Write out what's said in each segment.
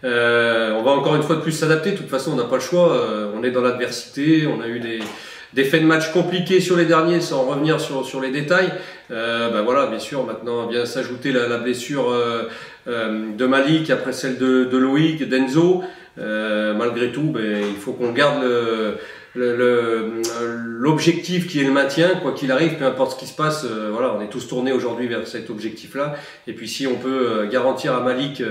On va encore une fois de plus s'adapter. De toute façon, on n'a pas le choix. On est dans l'adversité. On a eu des faits de match compliqués sur les derniers, sans revenir sur les détails. Voilà, bien sûr, maintenant vient s'ajouter la blessure de Malik, après celle de Loïc, d'Enzo. Malgré tout, il faut qu'on garde l'objectif qui est le maintien, quoi qu'il arrive, peu importe ce qui se passe. On est tous tournés aujourd'hui vers cet objectif-là. Et puis si on peut garantir à Malik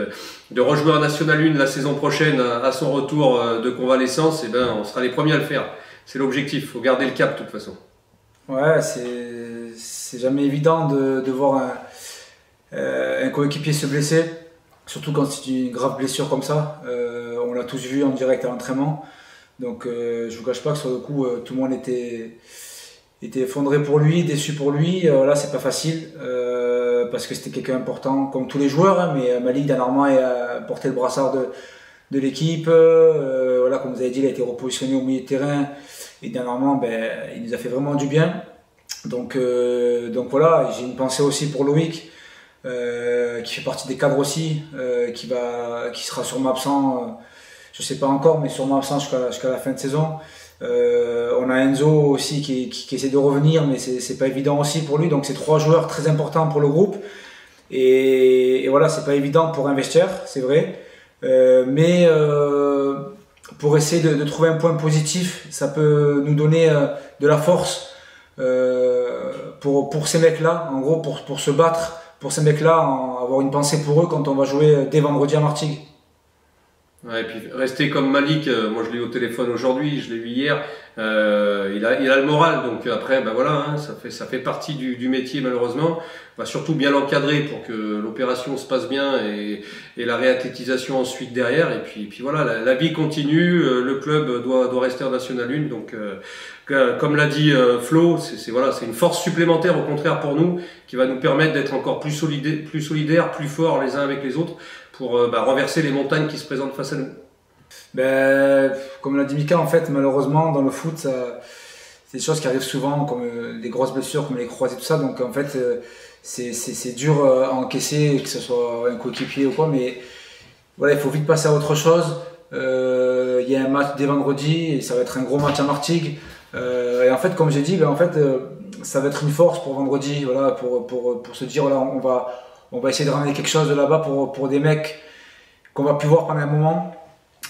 de rejouer en National 1 la saison prochaine à son retour de convalescence, on sera les premiers à le faire. C'est l'objectif, il faut garder le cap de toute façon. Ouais, c'est jamais évident de voir un coéquipier se blesser, surtout quand c'est une grave blessure comme ça. On l'a tous vu en direct à l'entraînement. Donc je vous cache pas que sur le coup tout le monde était effondré pour lui, déçu pour lui. Là c'est pas facile parce que c'était quelqu'un important comme tous les joueurs, hein, mais Malik dernièrement a porté le brassard de l'équipe. Comme vous avez dit, il a été repositionné au milieu de terrain et dernièrement il nous a fait vraiment du bien. Donc voilà, j'ai une pensée aussi pour Loïc qui fait partie des cadres aussi, qui sera sûrement absent. Je sais pas encore, mais sûrement absent jusqu'à la fin de saison. On a Enzo aussi qui essaie de revenir, mais c'est pas évident aussi pour lui. Donc c'est 3 joueurs très importants pour le groupe. Et voilà, c'est pas évident pour un vestiaire, c'est vrai. Mais pour essayer de trouver un point positif, ça peut nous donner de la force pour ces mecs-là. En gros, pour se battre pour ces mecs-là, avoir une pensée pour eux quand on va jouer dès vendredi à Martigues. Ouais, et puis rester comme Malik, moi je l'ai eu au téléphone aujourd'hui, je l'ai vu hier, il a le moral, donc après ça fait partie du métier malheureusement. On va surtout bien l'encadrer pour que l'opération se passe bien et la réathlétisation ensuite derrière, et puis voilà, la vie continue, le club doit rester en National 1, donc comme l'a dit Flo, c'est une force supplémentaire au contraire pour nous, qui va nous permettre d'être encore plus solidaires, plus forts les uns avec les autres, pour renverser les montagnes qui se présentent face à nous. Comme l'a dit Mika, en fait, malheureusement, dans le foot, c'est des choses qui arrivent souvent, comme des grosses blessures, comme les croisés, tout ça. Donc, en fait, c'est dur à encaisser, que ce soit un coéquipier ou quoi. Mais voilà, il faut vite passer à autre chose. Il y a un match dès vendredi et ça va être un gros match à Martigues. Et en fait, comme j'ai dit, ça va être une force pour vendredi. Voilà, pour se dire, voilà, on va essayer de ramener quelque chose de là-bas pour des mecs qu'on va plus voir pendant un moment.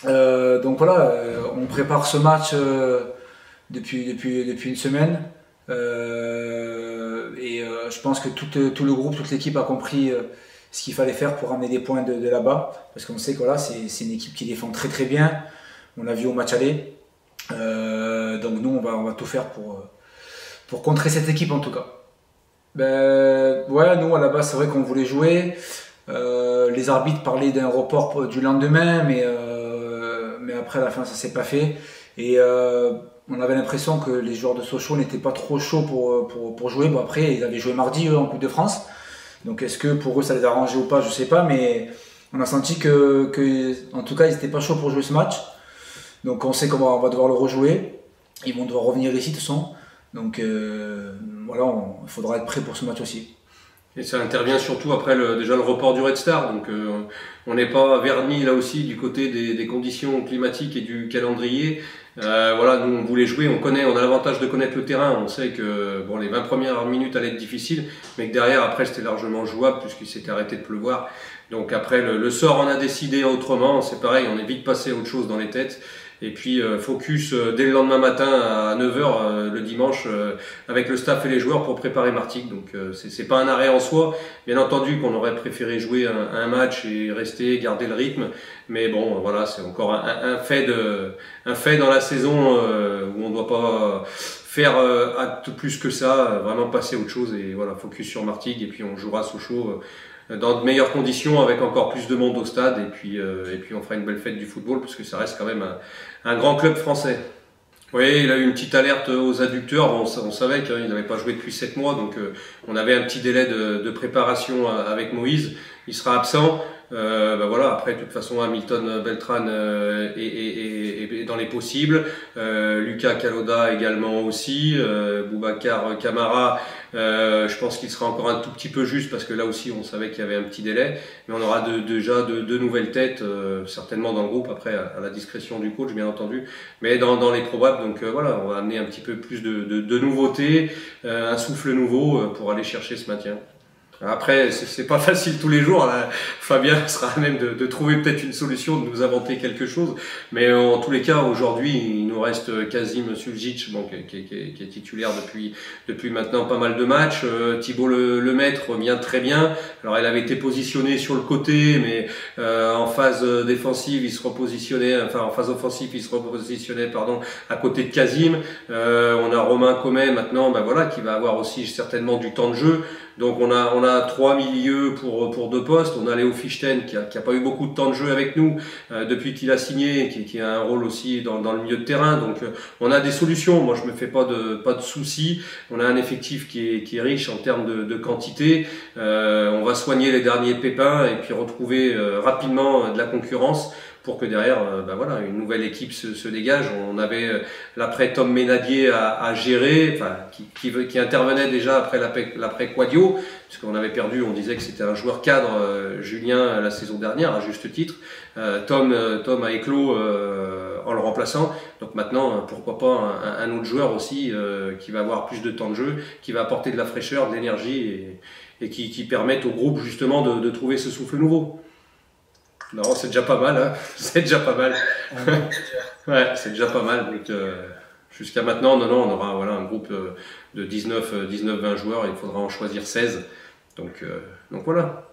Donc voilà, on prépare ce match depuis une semaine. Je pense que tout le groupe, toute l'équipe a compris ce qu'il fallait faire pour ramener des points de là-bas. Parce qu'on sait que voilà, c'est une équipe qui défend très très bien. On l'a vu au match aller. Donc nous, on va tout faire pour contrer cette équipe en tout cas. Nous à la base c'est vrai qu'on voulait jouer. Les arbitres parlaient d'un report du lendemain, mais après à la fin ça s'est pas fait. Et on avait l'impression que les joueurs de Sochaux n'étaient pas trop chauds pour jouer. Bon, après ils avaient joué mardi eux en Coupe de France. Donc est-ce que pour eux ça les a arrangés ou pas, je sais pas, mais on a senti que en tout cas ils n'étaient pas chauds pour jouer ce match. Donc on sait qu'on va devoir le rejouer. Ils vont devoir revenir ici de toute façon. Donc voilà, il faudra être prêt pour ce match aussi. Et ça intervient surtout après déjà le report du Red Star, donc on n'est pas vernis là aussi du côté des conditions climatiques et du calendrier. Nous on voulait jouer, on a l'avantage de connaître le terrain, on sait que les 20 premières minutes allaient être difficiles, mais que derrière après c'était largement jouable puisqu'il s'était arrêté de pleuvoir. Donc après le sort en a décidé autrement, c'est pareil, on est vite passé à autre chose dans les têtes. Et puis focus dès le lendemain matin à 9h le dimanche avec le staff et les joueurs pour préparer Martigues. Donc c'est pas un arrêt en soi. Bien entendu qu'on aurait préféré jouer un match et rester, garder le rythme. Mais bon, voilà, c'est encore un fait dans la saison où on ne doit pas faire acte plus que ça, vraiment passer à autre chose et voilà, focus sur Martigues. Et puis on jouera à Sochaux dans de meilleures conditions avec encore plus de monde au stade et puis on fera une belle fête du football parce que ça reste quand même un grand club français. Oui, il a eu une petite alerte aux adducteurs. Bon, on savait qu'il n'avait pas joué depuis 7 mois, donc on avait un petit délai de préparation avec Moïse. Il sera absent. Voilà, après de toute façon Hamilton Beltran est dans les possibles, Lucas Kaloda également aussi, Boubacar Camara, je pense qu'il sera encore un tout petit peu juste parce que là aussi on savait qu'il y avait un petit délai, mais on aura déjà deux nouvelles têtes certainement dans le groupe, après à la discrétion du coach bien entendu, mais dans les probables. Donc voilà, on va amener un petit peu plus de nouveautés, un souffle nouveau pour aller chercher ce maintien. Après, c'est pas facile tous les jours. Là. Fabien sera à même de trouver peut-être une solution, de nous inventer quelque chose. Mais en tous les cas, aujourd'hui, il nous reste Kazim Suljic, bon, qui est titulaire depuis maintenant pas mal de matchs. Thibaut Lemaître revient très bien. Alors, il avait été positionné sur le côté, mais en phase défensive, il se repositionnait. Enfin, en phase offensive, il se repositionnait, à côté de Kazim. On a Romain Comet maintenant, voilà, qui va avoir aussi certainement du temps de jeu. Donc on a 3 milieux pour 2 postes. On a Léo Fichten qui a pas eu beaucoup de temps de jeu avec nous depuis qu'il a signé, qui a un rôle aussi dans le milieu de terrain. Donc on a des solutions. Moi je me fais pas de soucis. On a un effectif qui est riche en termes de quantité. On va soigner les derniers pépins et puis retrouver rapidement de la concurrence, pour que derrière, voilà, une nouvelle équipe se dégage. On avait l'après Tom Ménadier à gérer, qui intervenait déjà après l'après Quadio, puisqu'on avait perdu, on disait que c'était un joueur cadre, Julien, la saison dernière, à juste titre. Tom a éclos en le remplaçant. Donc maintenant, pourquoi pas un autre joueur aussi qui va avoir plus de temps de jeu, qui va apporter de la fraîcheur, de l'énergie et qui permettent au groupe justement de trouver ce souffle nouveau. Non, c'est déjà pas mal, hein. C'est déjà pas mal. Ouais, c'est déjà pas mal. Donc, jusqu'à maintenant, on aura un groupe de 19-20 joueurs, il faudra en choisir 16. Donc voilà.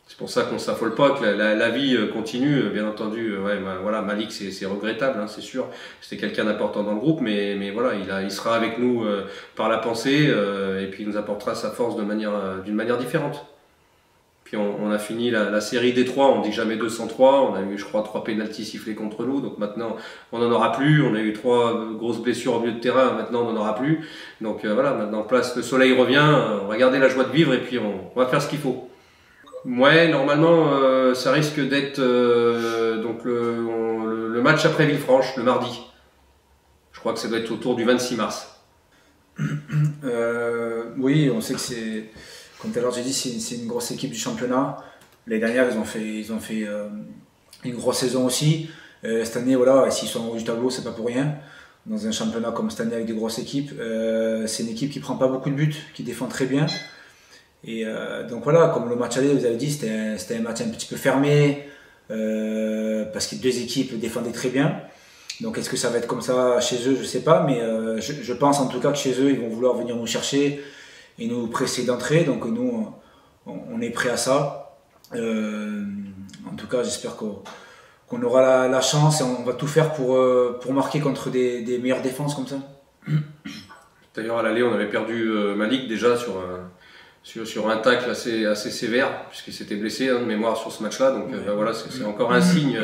C'est pour ça qu'on ne s'affole pas, que la vie continue, bien entendu. Malik, c'est regrettable, hein, c'est sûr. C'était quelqu'un d'important dans le groupe, mais voilà, il sera avec nous par la pensée, et puis il nous apportera sa force d'une manière différente. Puis on a fini la série des 3, on dit jamais 203, on a eu je crois 3 pénaltys sifflés contre nous, donc maintenant on n'en aura plus, on a eu 3 grosses blessures au milieu de terrain, maintenant on n'en aura plus. Donc maintenant le soleil revient, on va garder la joie de vivre et puis on va faire ce qu'il faut. Ouais, normalement ça risque d'être le match après Villefranche, le mardi. Je crois que ça doit être autour du 26 mars. Oui, on sait que c'est... Comme tout à l'heure j'ai dit, c'est une grosse équipe du championnat. L'année dernière, ils ont fait une grosse saison aussi. Cette année, voilà, s'ils sont en haut du tableau, c'est pas pour rien. Dans un championnat comme cette année avec des grosses équipes, c'est une équipe qui prend pas beaucoup de buts, qui défend très bien. Et donc voilà, comme le match aller, vous avez dit, c'était un match un petit peu fermé, parce que 2 équipes défendaient très bien. Donc est-ce que ça va être comme ça chez eux, je sais pas, mais je pense en tout cas que chez eux, ils vont vouloir venir nous chercher et nous presser d'entrée, donc nous on est prêt à ça. En tout cas, j'espère qu'on aura la chance et on va tout faire pour marquer contre des meilleures défenses comme ça. D'ailleurs, à l'aller, on avait perdu Malik déjà sur un tacle assez sévère, puisqu'il s'était blessé de mémoire sur ce match-là. Donc voilà, c'est encore un signe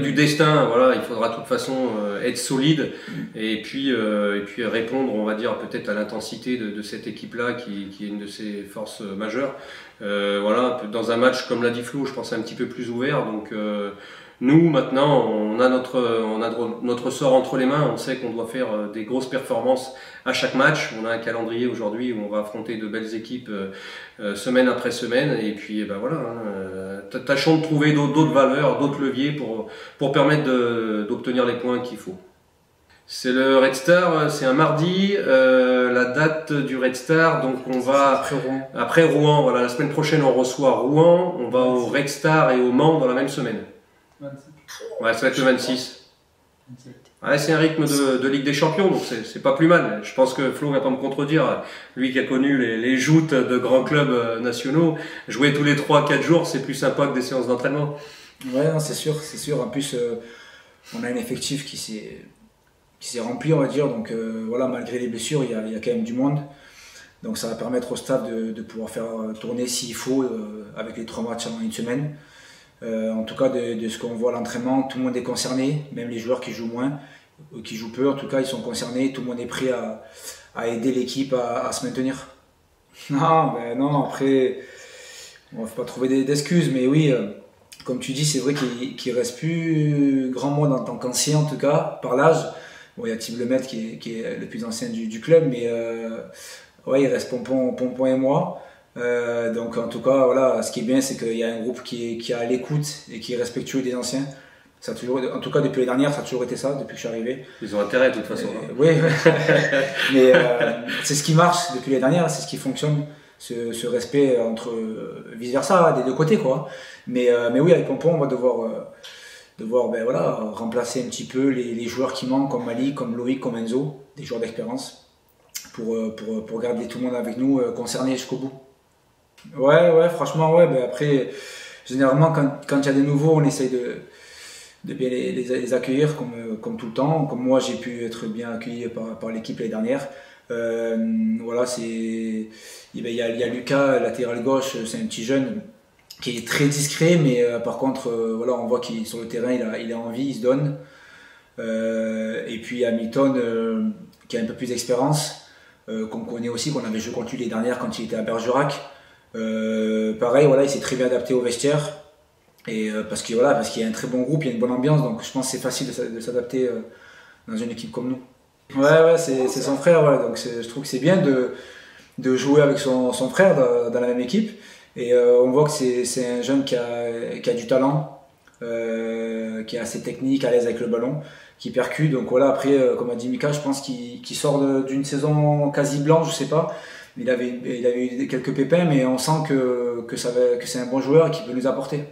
du destin. Voilà, il faudra de toute façon être solide et puis répondre, on va dire, peut-être à l'intensité de cette équipe-là qui est une de ses forces majeures. Voilà, dans un match comme l'a dit Flo, je pense un petit peu plus ouvert. Donc nous maintenant, on a notre sort entre les mains. On sait qu'on doit faire des grosses performances à chaque match. On a un calendrier aujourd'hui où on va affronter de belles équipes semaine après semaine. Et puis tâchons de trouver d'autres valeurs, d'autres leviers pour permettre d'obtenir les points qu'il faut. C'est le Red Star, c'est un mardi, la date du Red Star, donc on va après Rouen. Voilà, la semaine prochaine on reçoit Rouen, on va au Red Star et au Mans dans la même semaine. 26. Ouais, ça va être le 26. 27. Ouais, c'est un rythme de Ligue des Champions, donc c'est pas plus mal. Je pense que Flo va pas me contredire. Lui qui a connu les joutes de grands clubs nationaux, jouer tous les 3-4 jours, c'est plus sympa que des séances d'entraînement. Ouais, non, c'est sûr. En plus, on a un effectif qui s'est rempli, on va dire. Donc voilà, malgré les blessures, il y a quand même du monde. Donc ça va permettre au staff de pouvoir faire tourner s'il faut avec les 3 matchs en une semaine. En tout cas, de ce qu'on voit à l'entraînement, tout le monde est concerné, même les joueurs qui jouent moins, qui jouent peu, en tout cas, ils sont concernés. Tout le monde est prêt à aider l'équipe à se maintenir. Non, après, on ne va pas trouver d'excuses, mais oui, comme tu dis, c'est vrai qu'il reste plus grand monde en tant qu'ancien, en tout cas, par l'âge. Bon, il y a Thibaut Lemaitre qui est le plus ancien du club, mais ouais, il reste Pompon et moi. Donc en tout cas, voilà, ce qui est bien, c'est qu'il y a un groupe qui est à l'écoute et qui est respectueux des anciens. Ça a toujours, en tout cas, depuis les dernières, ça a toujours été ça, depuis que je suis arrivé. Ils ont intérêt de toute façon. Oui, mais c'est ce qui marche depuis les dernières, c'est ce qui fonctionne. Ce respect entre vice versa des deux côtés, quoi. Mais oui, avec Pompon, on va devoir ben, voilà, remplacer un petit peu les joueurs qui manquent, comme Mali, comme Loïc, comme Enzo, des joueurs d'expérience, pour garder tout le monde avec nous concerné jusqu'au bout. Ouais, franchement, ouais. Ben après, généralement, quand il y a des nouveaux, on essaye de bien les accueillir comme tout le temps. Comme moi, j'ai pu être bien accueilli par l'équipe l'année dernière. Voilà, il y a Lucas, latéral gauche, c'est un petit jeune qui est très discret, mais par contre, voilà, on voit qu'il sur le terrain, il a envie, il se donne. Et puis il y a Milton qui a un peu plus d'expérience, qu'on connaît aussi, qu'on avait joué contre lui l'année dernière quand il était à Bergerac. Pareil, voilà, il s'est très bien adapté au vestiaire. Et parce qu'il y a un très bon groupe, il y a une bonne ambiance, donc je pense que c'est facile de s'adapter dans une équipe comme nous. Ouais, c'est son frère, ouais, donc je trouve que c'est bien de jouer avec son frère dans la même équipe. Et on voit que c'est un jeune qui a du talent, qui est assez technique, à l'aise avec le ballon, qui percute. Donc voilà, après, comme a dit Mika, je pense qu'il sort d'une saison quasi blanche, je sais pas. Il avait eu quelques pépins, mais on sent que c'est un bon joueur et qu'il peut nous apporter.